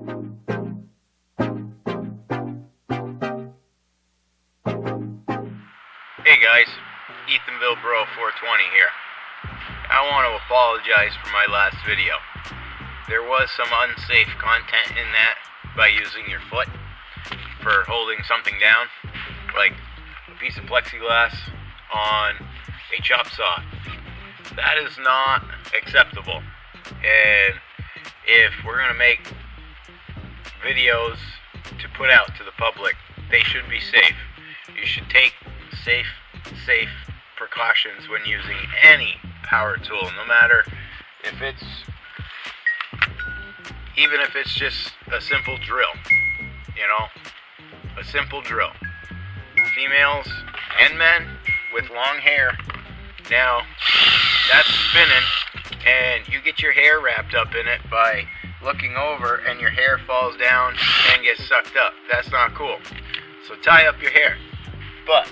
Hey guys, Ethynville Bro 420 here. I want to apologize for my last video. There was some unsafe content in that by using your foot for holding something down, like a piece of PlexiGlass on a chop saw. That is not acceptable. And if we're going to make videos to put out to the public, they should be safe. You should take safe precautions when using any power tool, no matter if it's, even if it's just a simple drill, a simple drill. Females and men with long hair, now that's spinning and you get your hair wrapped up in it by looking over and your hair falls down and gets sucked up. That's not cool. So tie up your hair. But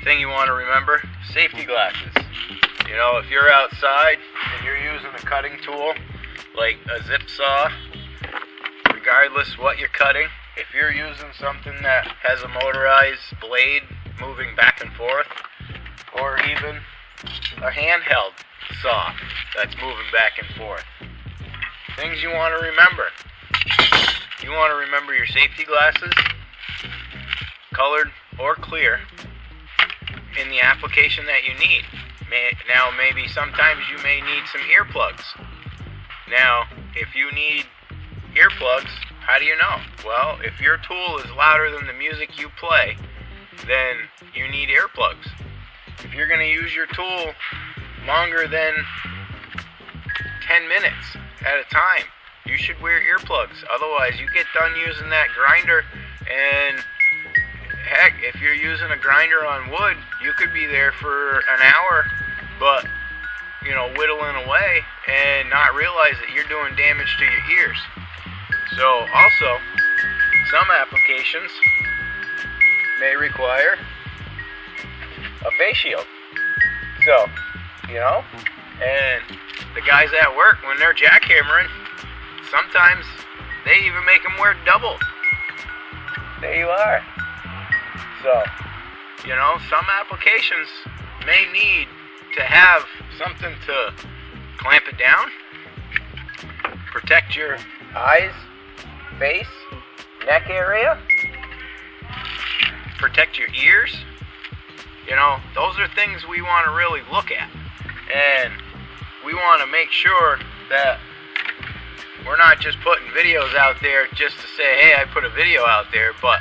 thing you want to remember, safety glasses. If you're outside and you're using a cutting tool like a zip saw, regardless what you're cutting, if you're using something that has a motorized blade moving back and forth, or even a handheld saw that's moving back and forth, things you want to remember. You want to remember your safety glasses, colored or clear, in the application that you need. Now, maybe sometimes you may need some earplugs. Now, if you need earplugs, how do you know? Well, if your tool is louder than the music you play, then you need earplugs. If you're going to use your tool longer than 10 minutes at a time, you should wear earplugs. Otherwise, you get done using that grinder, and heck, if you're using a grinder on wood, you could be there for an hour, but, whittling away and not realize that you're doing damage to your ears. So, also, some applications may require a face shield. So, and the guys at work, when they're jackhammering, sometimes they even make them wear double. There you are. So, some applications may need to have something to clamp it down, protect your eyes, face, neck area, protect your ears. Those are things we want to really look at. And we want to make sure that we're not just putting videos out there just to say, hey, I put a video out there, but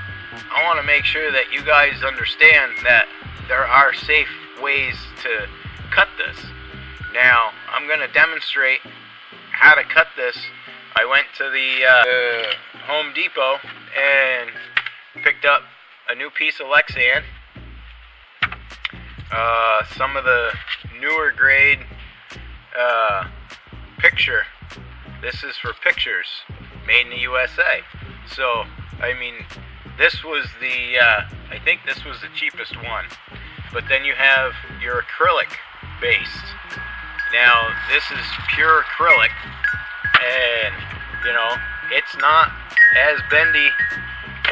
I want to make sure that you guys understand that there are safe ways to cut this. Now, I'm going to demonstrate how to cut this. I went to the Home Depot and picked up a new piece of Lexan, some of the newer grade picture. This is for pictures, made in the USA. So, this was I think this was the cheapest one. But then you have your acrylic based. Now, this is pure acrylic, and, it's not as bendy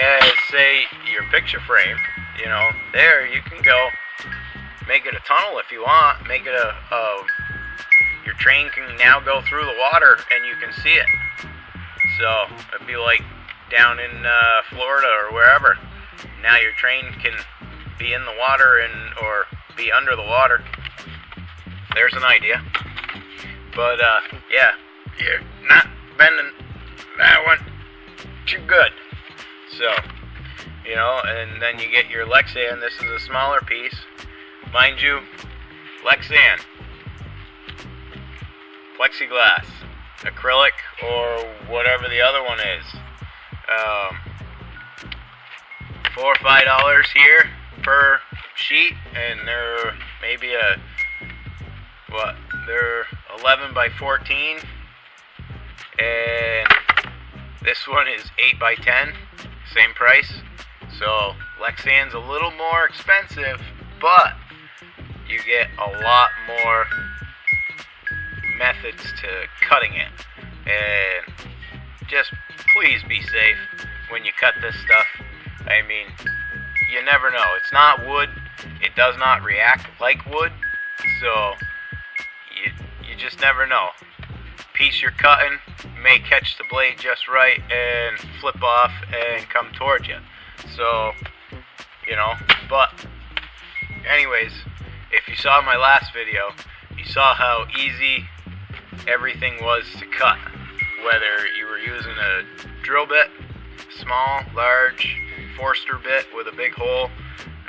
as, say, your picture frame. There you can go make it a tunnel if you want, make it your train can now go through the water and you can see it. So, it'd be like down in Florida or wherever. Now your train can be in the water or be under the water. There's an idea. But, yeah, you're not bending that one too good. So, and then you get your Lexan. This is a smaller piece. Mind you, Lexan, PlexiGlass, acrylic, or whatever the other one is. $4 or $5 here per sheet, and they're maybe they're 11 by 14, and this one is 8 by 10, same price. So Lexan's a little more expensive, but you get a lot more methods to cutting it, and just please be safe when you cut this stuff. I mean, you never know. It's not wood. It does not react like wood, so you just never know. Piece you're cutting may catch the blade just right and flip off and come towards you. So, you know, but anyways, if you saw my last video, you saw how easy everything was to cut. Whether you were using a drill bit, small, large, Forster bit with a big hole.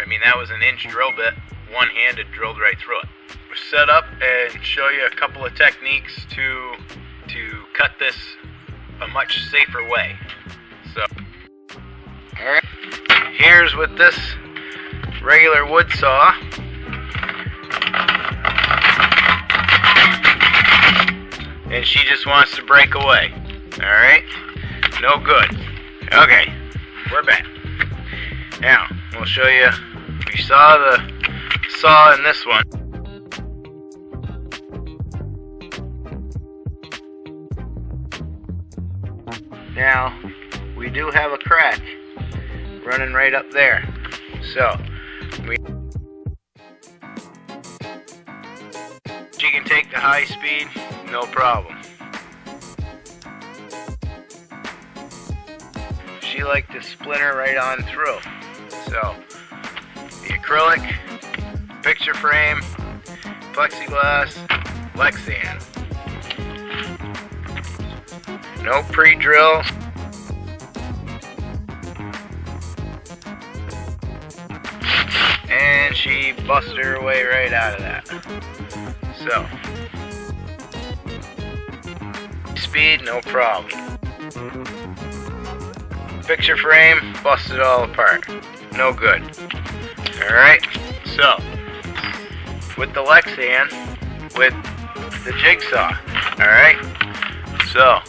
I mean, that was an inch drill bit, one-handed drilled right through it. Set up and show you a couple of techniques to cut this a much safer way. So, alright, here's with this regular wood saw. And she just wants to break away. Alright? No good. Okay, we're back. Now, we'll show you. We saw the saw in this one. Now, we do have a crack running right up there. So, she can take the high speed, no problem. She liked to splinter right on through. So, the acrylic, picture frame, PlexiGlass, Lexan. No pre-drill. And she busted her way right out of that. So, speed, no problem. Picture frame, busted all apart. No good. Alright, so, with the Lexan, with the jigsaw. Alright, so,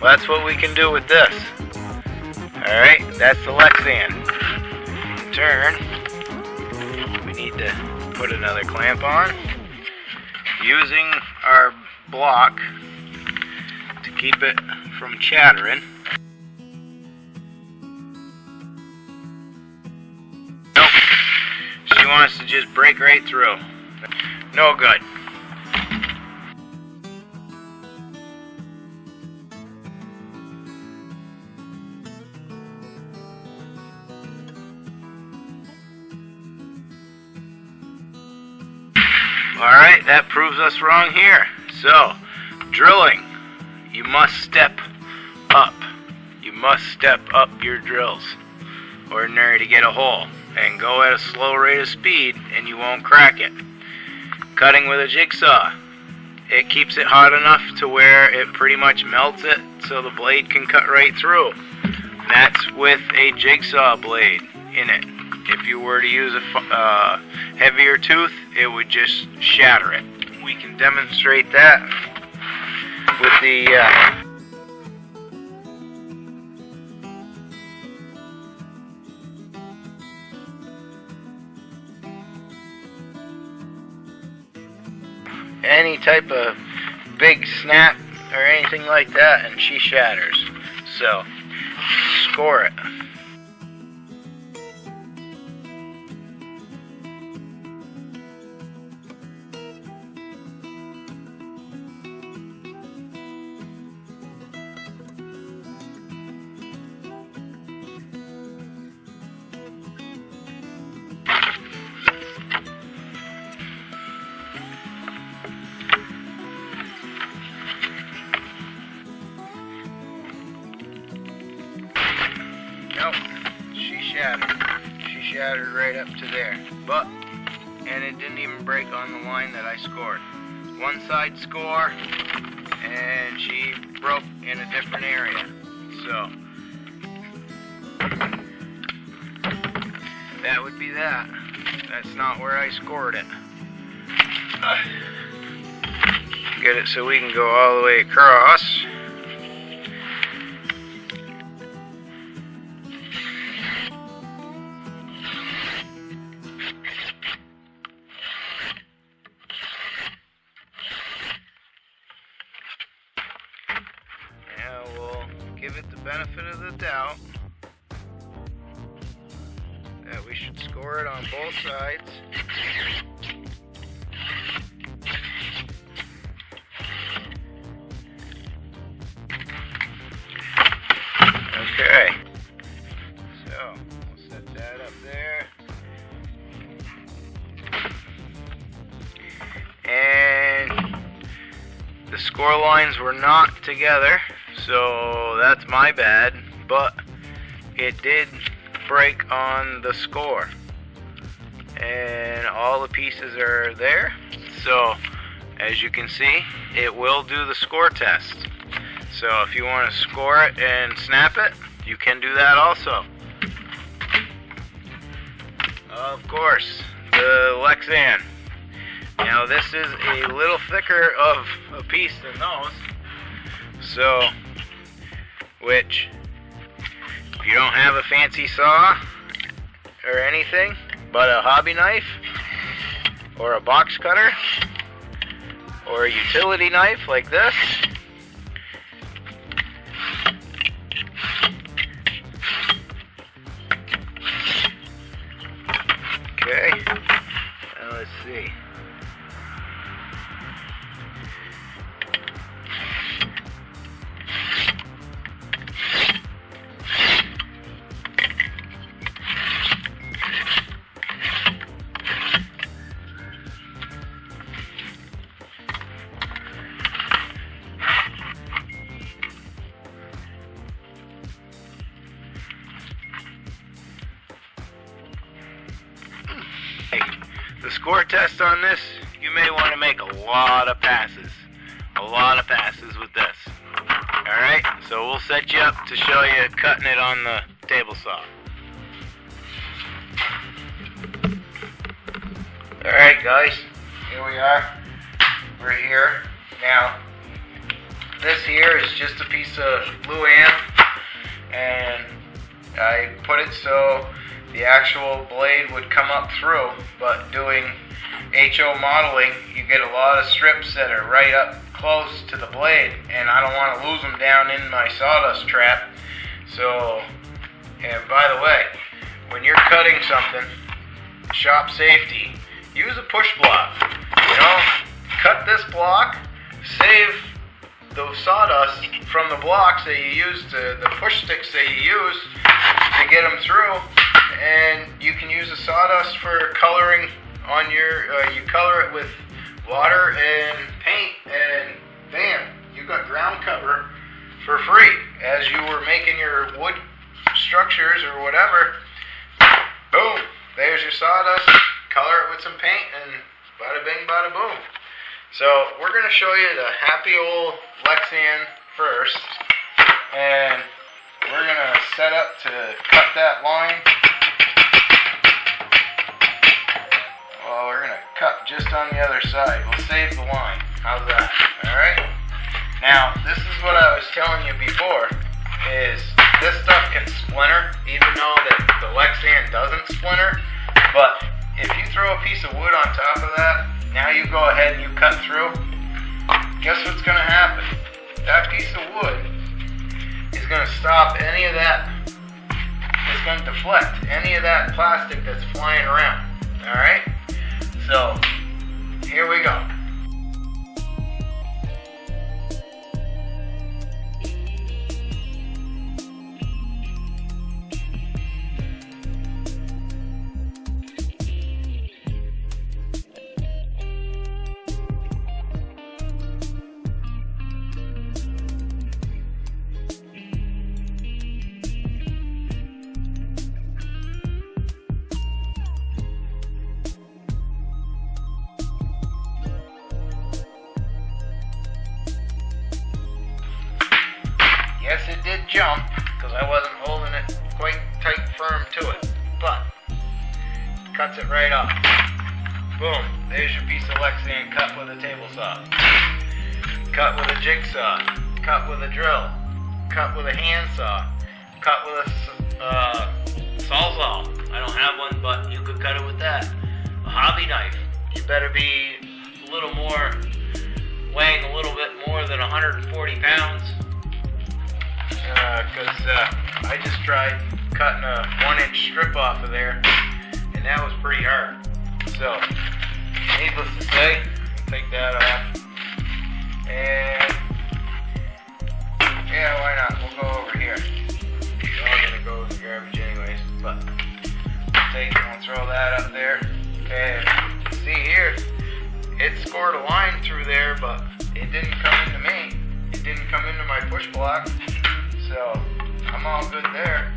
that's what we can do with this. Alright, that's the Lexan. In turn, we need to put another clamp on. Using our block to keep it from chattering. Nope. She wants to just break right through. No good. Alright, that proves us wrong here. So, drilling, you must step up. You must step up your drills. Ordinary to get a hole. And go at a slow rate of speed and you won't crack it. Cutting with a jigsaw, it keeps it hot enough to where it pretty much melts it so the blade can cut right through. That's with a jigsaw blade in it. If you were to use a heavier tooth, it would just shatter it. We can demonstrate that with the any type of big snap or anything like that, and she shatters. So, score it. Nope, she shattered right up to there. But and it didn't even break on the line that I scored. One side score, and she broke in a different area. So that would be that. That's not where I scored it. Get it so we can go all the way across. Now we'll give it the benefit of the doubt that we should score it on both sides. Okay, so we'll set that up there. And the score lines were not together, so that's my bad, but it did break on the score. And all the pieces are there, so as you can see, it will do the score test. So if you want to score it and snap it, you can do that also. Of course, the Lexan. Now this is a little thicker of a piece than those. So, which, if you don't have a fancy saw or anything, but a hobby knife, or a box cutter, or a utility knife like this, okay, now let's see. The score test on this, you may want to make a lot of passes. A lot of passes with this. Alright, so we'll set you up to show you cutting it on the table saw. Alright guys, here we are. We're here. Now, this here is just a piece of Luan, and I put it so the actual blade would come up through, but doing HO modeling, you get a lot of strips that are right up close to the blade, and I don't want to lose them down in my sawdust trap. So, and by the way, when you're cutting something, shop safety, use a push block. You know, cut this block, save the sawdust from the blocks that you use, the push sticks that you use to get them through. And you can use the sawdust for coloring on your, you color it with water and paint, and bam, you got ground cover for free. As you were making your wood structures or whatever, boom, there's your sawdust, color it with some paint, and bada bing, bada boom. So we're going to show you the happy old Lexan first, and we're going to set up to cut that line. Well, we're going to cut just on the other side. We'll save the line. How's that? Alright? Now, this is what I was telling you before, is this stuff can splinter, even though that the Lexan doesn't splinter. But if you throw a piece of wood on top of that, now you go ahead and you cut through, guess what's going to happen? That piece of wood is going to stop any of that, it's going to deflect any of that plastic that's flying around. Alright? So, here we go. jump because I wasn't holding it quite tight firm to it, but cuts it right off. Boom, there's your piece of Lexan cut with a table saw, cut with a jigsaw, cut with a drill, cut with a handsaw, cut with a sawzall. I don't have one, but you could cut it with that. A hobby knife. You better be a little more, weighing a little bit more than 140 pounds. Because I just tried cutting a 1-inch strip off of there, and that was pretty hard. So, needless to say, take that off. And, yeah, why not? We'll go over here. It's all going to go in the garbage anyways, but we'll throw that up there. And see here, it scored a line through there, but it didn't come into me. It didn't come into my push block. So, I'm all good there.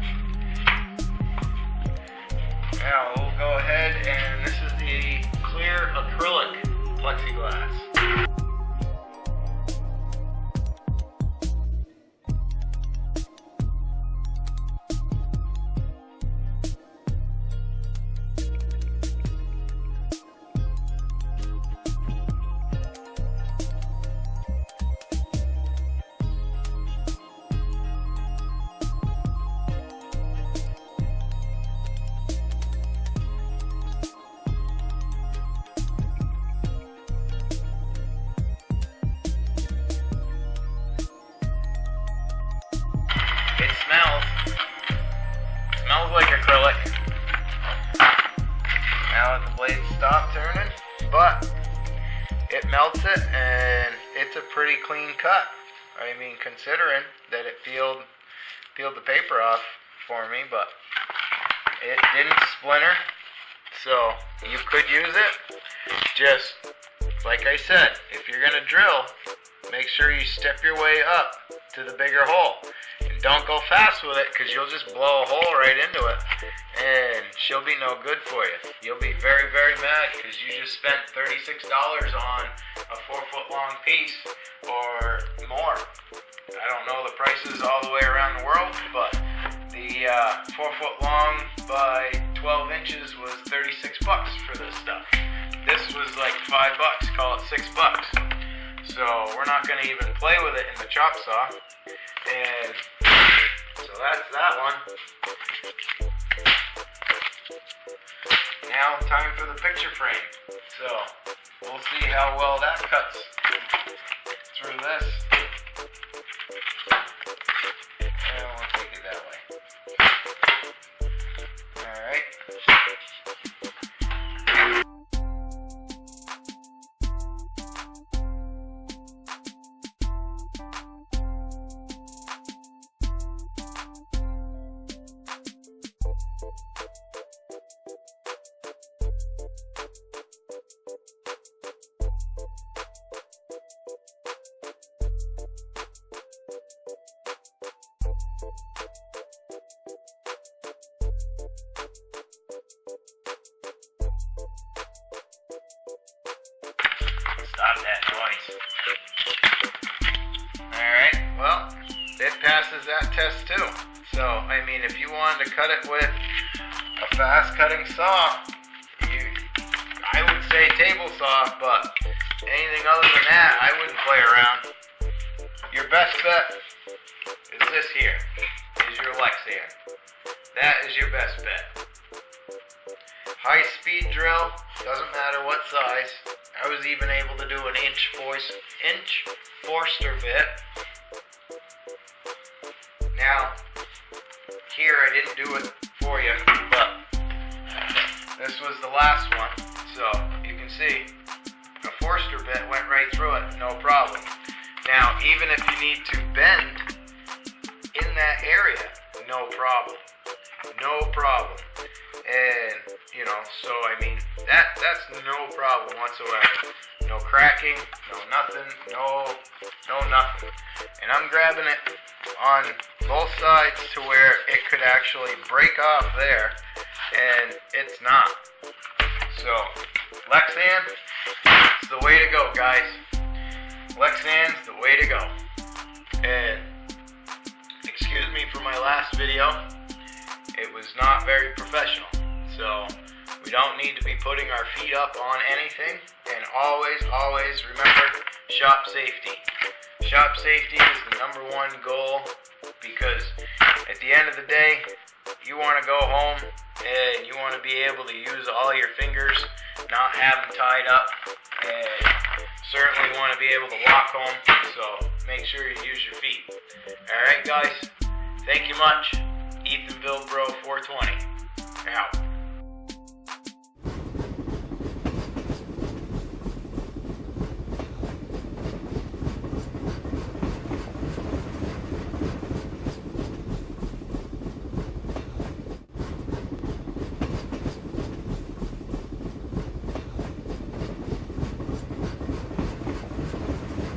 Now, we'll go ahead, and this is the clear acrylic plexiglass. Smells like acrylic. Now that the blades stop turning, but it melts it, and it's a pretty clean cut. I mean, considering that it peeled the paper off for me, but it didn't splinter, so you could use it. Just like I said, if you're gonna drill, make sure you step your way up to the bigger hole. And don't go fast with it, because you'll just blow a hole right into it, and she'll be no good for you. You'll be very, very mad because you just spent $36 on a 4-foot long piece or more. I don't know the prices all the way around the world, but the 4-foot long by 12 inches was $36 for this stuff. This was like $5, call it $6. So we're not going to even play with it in the chop saw. And so that's that one. Now time for the picture frame. So we'll see how well that cuts through this. And we'll take it that way. Alright. Stop that noise. Alright, well, it passes that test too. So, I mean, if you wanted to cut it with a fast cutting saw, I would say table saw, but anything other than that, I wouldn't play around. Your best bet is this here, is your Lexan. That is your best bet. High speed drill, doesn't matter what size. I was even able to do an inch Forster bit. Now, here I didn't do it for you, but this was the last one. So, you can see, a Forster bit went right through it, no problem. Now, even if you need to bend in that area, no problem. No problem. And, you know, so I mean, that's no problem whatsoever. No cracking, no nothing, no nothing. And I'm grabbing it on both sides to where it could actually break off there, and it's not. So, Lexan, it's the way to go, guys. Lexan's the way to go. And, excuse me for my last video. It was not very professional. So we don't need to be putting our feet up on anything. And always remember shop safety. Shop safety is the #1 goal, because at the end of the day, you want to go home and you want to be able to use all your fingers, not have them tied up, and certainly want to be able to walk home, so make sure you use your feet. Alright guys, thank you much. Ethynville Bro 420. Out.